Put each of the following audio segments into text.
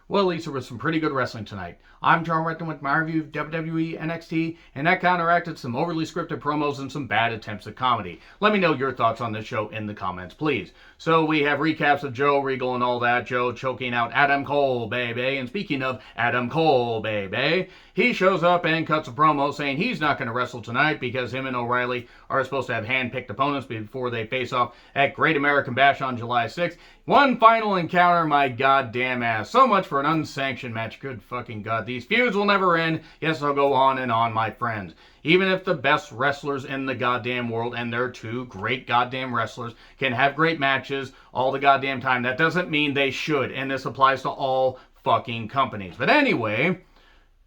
Well, at least there was some pretty good wrestling tonight. I'm John Retton with my review of WWE NXT, and that counteracted some overly scripted promos and some bad attempts at comedy. Let me know your thoughts on this show in the comments, please. So we have recaps of Joe Regal and all that. Joe choking out Adam Cole, baby. And speaking of Adam Cole, baby, he shows up and cuts a promo saying he's not going to wrestle tonight because him and O'Reilly are supposed to have hand-picked opponents before they face off at Great American Bash on July 6th. One final encounter, my goddamn ass. So much for an unsanctioned match. Good fucking God. These feuds will never end. Yes, I'll go on and on, my friends. Even if the best wrestlers in the goddamn world, and they're two great goddamn wrestlers, can have great matches all the goddamn time, that doesn't mean they should. And this applies to all fucking companies. But anyway,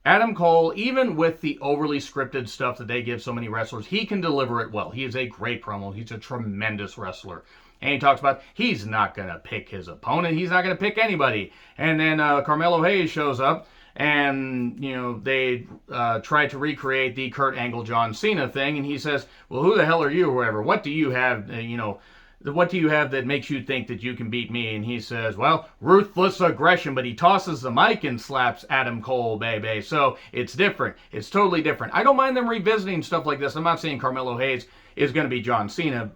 Adam Cole, even with the overly scripted stuff that they give so many wrestlers, he can deliver it well. He is a great promo. He's a tremendous wrestler. And he talks about he's not going to pick his opponent. He's not going to pick anybody. And then Carmelo Hayes shows up, and, you know, they try to recreate the Kurt Angle John Cena thing. And he says, well, who the hell are you or whatever? What do you have, what do you have that makes you think that you can beat me? And he says, well, ruthless aggression. But he tosses the mic and slaps Adam Cole, baby. So it's different. It's totally different. I don't mind them revisiting stuff like this. I'm not saying Carmelo Hayes is going to be John Cena.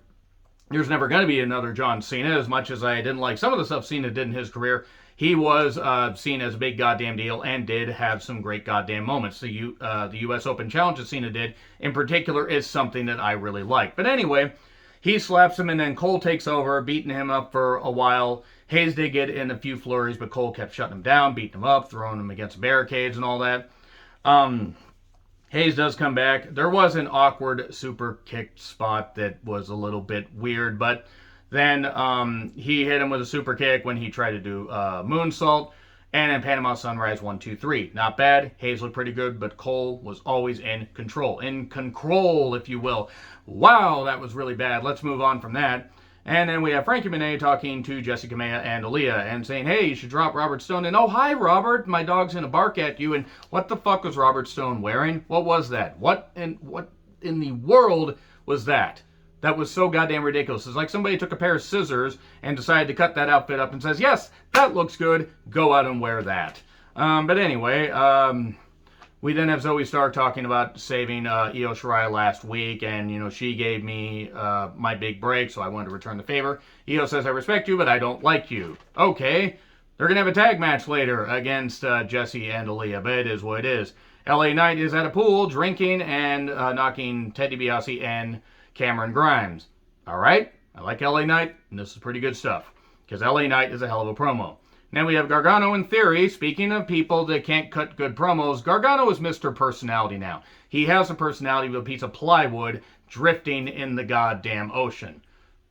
There's never going to be another John Cena. As much as I didn't like some of the stuff Cena did in his career, he was seen as a big goddamn deal and did have some great goddamn moments. The U.S. Open Challenge that Cena did, in particular, is something that I really like. But anyway, he slaps him, and then Cole takes over, beating him up for a while. Hayes did get in a few flurries, but Cole kept shutting him down, beating him up, throwing him against barricades and all that. Hayes does come back. There was an awkward super kick spot that was a little bit weird, but then he hit him with a super kick when he tried to do moonsault. And in Panama Sunrise 1, 2, 3. Not bad. Hayes looked pretty good, but Cole was always in control. In control, if you will. Wow, that was really bad. Let's move on from that. And then we have Frankie Monet talking to Jessi Kamea and Aaliyah and saying, hey, you should drop Robert Stone. And, oh, hi, Robert. My dog's going to bark at you. And what the fuck was Robert Stone wearing? What was that? What in the world was that? That was so goddamn ridiculous. It's like somebody took a pair of scissors and decided to cut that outfit up and says, yes, that looks good. Go out and wear that. But anyway, we then have Zoe Stark talking about saving Io Shirai last week, and, you know, she gave me my big break, so I wanted to return the favor. Io says, I respect you, but I don't like you. Okay, they're going to have a tag match later against Jessi and Aaliyah, but it is what it is. LA Knight is at a pool drinking and knocking Ted DiBiase and Cameron Grimes. All right, I like LA Knight, and this is pretty good stuff, because LA Knight is a hell of a promo. Now we have Gargano in Theory. Speaking of people that can't cut good promos, Gargano is Mr. Personality now. He has a personality of a piece of plywood drifting in the goddamn ocean.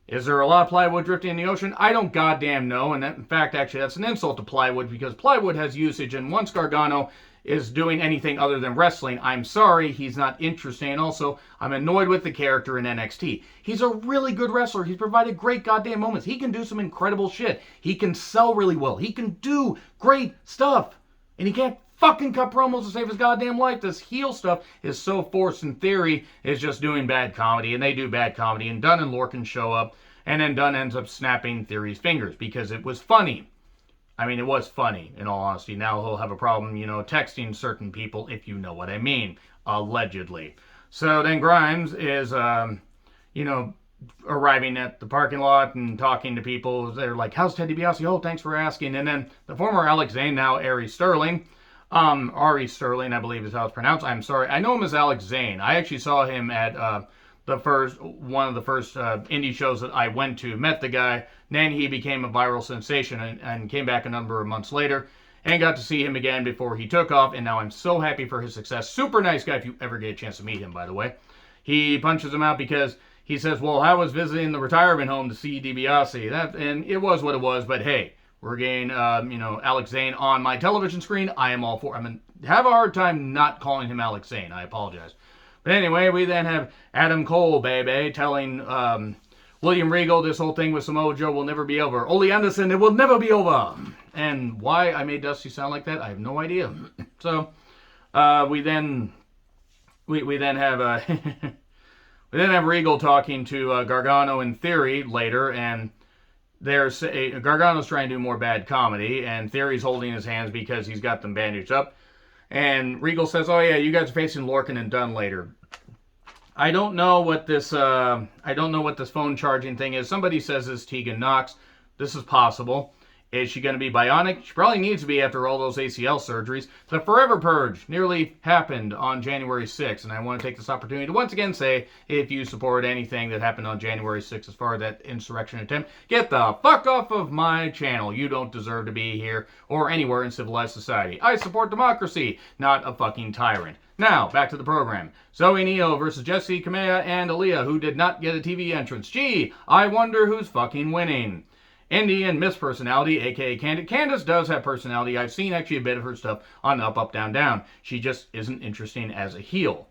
Is there a lot of plywood drifting in the ocean? I don't goddamn know. And that, in fact, actually, that's an insult to plywood, because plywood has usage. And once Gargano is doing anything other than wrestling, I'm sorry, he's not interesting. And also, I'm annoyed with the character in NXT. He's a really good wrestler. He's provided great goddamn moments. He can do some incredible shit. He can sell really well. He can do great stuff. And he can't fucking cut promos to save his goddamn life. This heel stuff is so forced. In Theory is just doing bad comedy, and they do bad comedy. And Dunn and Lorcan show up, and then Dunn ends up snapping Theory's fingers because it was funny. I mean, it was funny, in all honesty. Now he'll have a problem, you know, texting certain people, if you know what I mean, allegedly. So then Grimes is, arriving at the parking lot and talking to people. They're like, how's Ted DiBiase? Oh, thanks for asking. And then the former Alex Zane, now Ari Sterling, Ari Sterling, I believe is how it's pronounced. I'm sorry. I know him as Alex Zane. I actually saw him at one of the first indie shows that I went to, met the guy, then he became a viral sensation and came back a number of months later and got to see him again before he took off, and now I'm so happy for his success. Super nice guy if you ever get a chance to meet him, by the way. He punches him out because he says, well, I was visiting the retirement home to see DiBiase. And it was what it was, but hey, we're getting, Alex Zane on my television screen. I am all for it. I mean, have a hard time not calling him Alex Zane. I apologize. But anyway, we then have Adam Cole, baby, telling William Regal this whole thing with Samoa Joe will never be over. Ole Anderson, it will never be over. And why I made Dusty sound like that, I have no idea. So we then have Regal talking to Gargano in Theory later, and Gargano's trying to do more bad comedy, and Theory's holding his hands because he's got them bandaged up. And Regal says, "Oh yeah, you guys are facing Lorcan and Dunn later." I don't know what this phone charging thing is. Somebody says it's Tegan Knox. This is possible. Is she going to be bionic? She probably needs to be after all those ACL surgeries. The Forever Purge nearly happened on January 6th, and I want to take this opportunity to once again say, if you support anything that happened on January 6th as far as that insurrection attempt, get the fuck off of my channel. You don't deserve to be here or anywhere in civilized society. I support democracy, not a fucking tyrant. Now, back to the program. Zoe Neo versus Jessie Kamea and Aaliyah, who did not get a TV entrance. Gee, I wonder who's fucking winning. Indy and Miss Personality, aka Candice. Candice does have personality. I've seen actually a bit of her stuff on Up, Up, Down, Down. She just isn't interesting as a heel.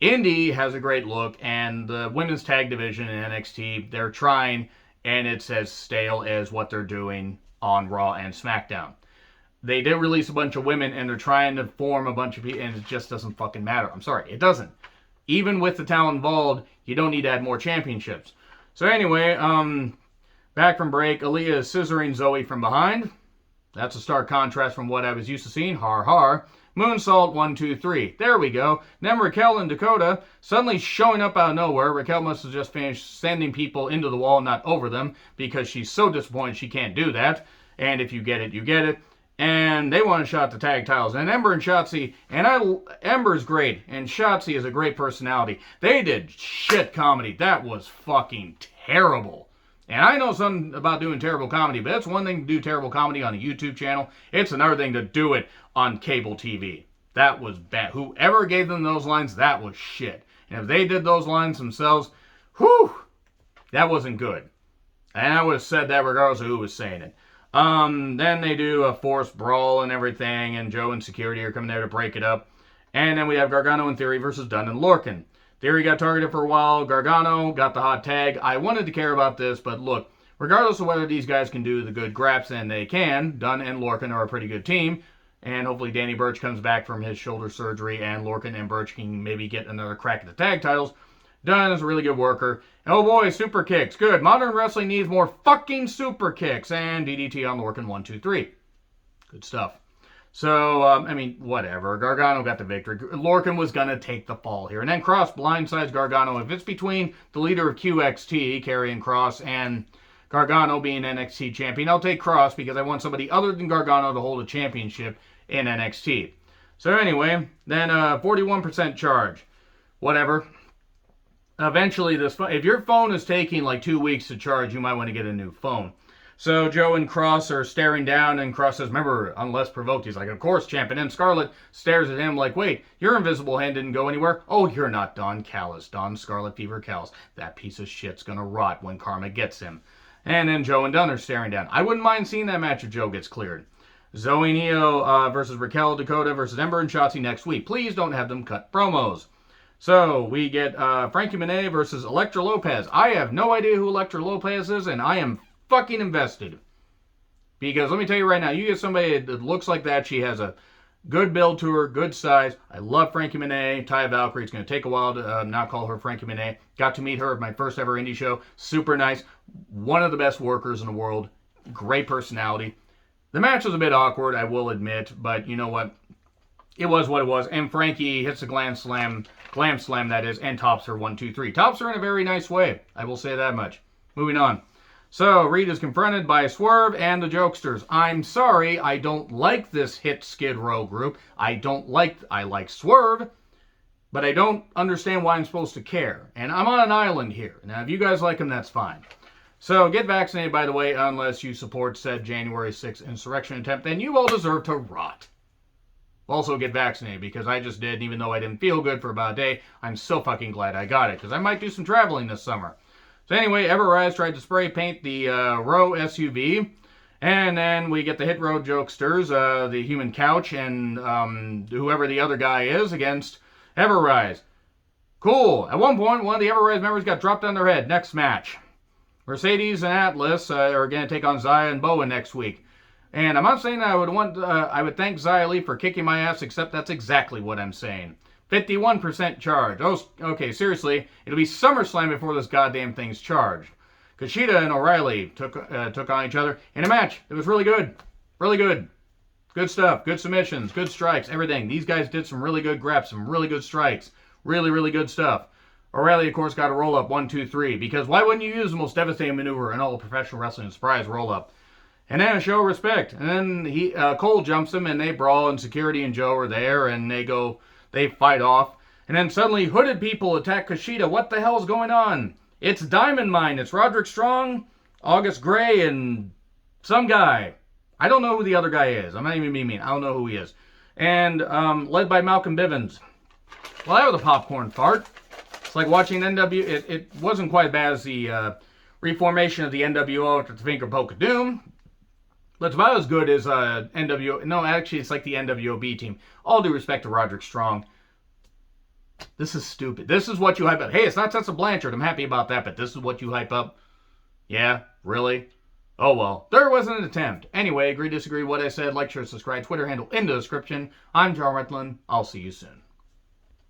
Indy has a great look, and the women's tag division in NXT, they're trying, and it's as stale as what they're doing on Raw and SmackDown. They did release a bunch of women, and they're trying to form a bunch of people, and it just doesn't fucking matter. I'm sorry, it doesn't. Even with the talent involved, you don't need to add more championships. So anyway, back from break, Aaliyah is scissoring Zoe from behind. That's a stark contrast from what I was used to seeing. Har har. Moonsault 1, 2, 3. There we go. Then Raquel and Dakota suddenly showing up out of nowhere. Raquel must have just finished sending people into the wall, not over them, because she's so disappointed she can't do that. And if you get it, you get it. And they want to shot the tag titles. And Ember and Shotzi, and Ember's great, and Shotzi is a great personality. They did shit comedy. That was fucking terrible. And I know something about doing terrible comedy, but it's one thing to do terrible comedy on a YouTube channel. It's another thing to do it on cable TV. That was bad. Whoever gave them those lines, that was shit. And if they did those lines themselves, whew, that wasn't good. And I would have said that regardless of who was saying it. Then they do a forced brawl and everything, and Joe and security are coming there to break it up. And then we have Gargano and Theory versus Dunn and Lorcan. Theory got targeted for a while. Gargano got the hot tag. I wanted to care about this, but look, regardless of whether these guys can do the good graps, and they can, Dunn and Lorcan are a pretty good team. And hopefully Danny Burch comes back from his shoulder surgery, and Lorcan and Burch can maybe get another crack at the tag titles. Dunn is a really good worker. Oh boy, super kicks. Good. Modern wrestling needs more fucking super kicks. And DDT on Lorcan 1, 2, 3. Good stuff. So, whatever. Gargano got the victory. Lorcan was going to take the fall here. And then Cross blindsides Gargano. If it's between the leader of QXT, Karrion Kross, and Gargano being NXT champion, I'll take Cross because I want somebody other than Gargano to hold a championship in NXT. So anyway, then 41% charge. Whatever. Eventually, if your phone is taking like 2 weeks to charge, you might want to get a new phone. So Joe and Cross are staring down, and Cross says, remember, unless provoked. He's like, of course, champ. And then Scarlett stares at him like, wait, your invisible hand didn't go anywhere? Oh, you're not Don Callis. Don Scarlet Fever Callis. That piece of shit's going to rot when karma gets him. And then Joe and Dunn are staring down. I wouldn't mind seeing that match if Joe gets cleared. Zoe Neo versus Raquel Dakota versus Ember and Shotzi next week. Please don't have them cut promos. So we get Frankie Monet versus Elektra Lopez. I have no idea who Elektra Lopez is, and I am fucking invested. Because let me tell you right now, you get somebody that looks like that, she has a good build to her, good size. I love Frankie Monet, Taya Valkyrie. It's going to take a while to not call her Frankie Monet. Got to meet her at my first ever indie show. Super nice. One of the best workers in the world. Great personality. The match was a bit awkward, I will admit, but you know what? It was what it was. And Frankie hits the glam slam that is, and tops her 1, 2, 3. Tops her in a very nice way. I will say that much. Moving on. So, Reed is confronted by Swerve and the Jokesters. I'm sorry, I don't like this hit Skid Row group. I like Swerve, but I don't understand why I'm supposed to care. And I'm on an island here. Now, if you guys like him, that's fine. So, get vaccinated, by the way, unless you support said January 6th insurrection attempt, then you all deserve to rot. Also, get vaccinated, because I just did, even though I didn't feel good for about a day, I'm so fucking glad I got it, because I might do some traveling this summer. So anyway, Everrise tried to spray paint the Row SUV, and then we get the Hit Row Jokesters, the Human Couch, and whoever the other guy is against Everrise. Cool. At one point, one of the Everrise members got dropped on their head. Next match. Mercedes and Atlas are going to take on Zaya and Boa next week. And I'm not saying that I would thank Xia Li for kicking my ass, except that's exactly what I'm saying. 51% charge. Oh, okay, seriously, it'll be SummerSlam before this goddamn thing's charged. Kushida and O'Reilly took on each other in a match. It was really good. Really good. Good stuff. Good submissions. Good strikes. Everything. These guys did some really good graps. Some really good strikes. Really, really good stuff. O'Reilly, of course, got a roll-up 1, 2, 3. Because why wouldn't you use the most devastating maneuver in all of professional wrestling? Surprise roll-up. And then a show of respect. And then Cole jumps him, and they brawl, and Security and Joe are there, and they fight off. And then suddenly, hooded people attack Kushida. What the hell's going on? It's Diamond Mine. It's Roderick Strong, August Gray, and some guy. I don't know who the other guy is. I'm not even being mean. I don't know who he is. And led by Malcolm Bivens. Well, that was a popcorn fart. It's like watching it wasn't quite as bad as the reformation of the NWO after the Finger Poke of Doom. But it's about as good as NWO. No, actually, it's like the NWOB team. All due respect to Roderick Strong. This is stupid. This is what you hype up. Hey, it's not Tessa Blanchard. I'm happy about that, but this is what you hype up? Yeah? Really? Oh well. There was an attempt. Anyway, agree, disagree, what I said, like, share, subscribe, Twitter handle in the description. I'm John Retlin. I'll see you soon.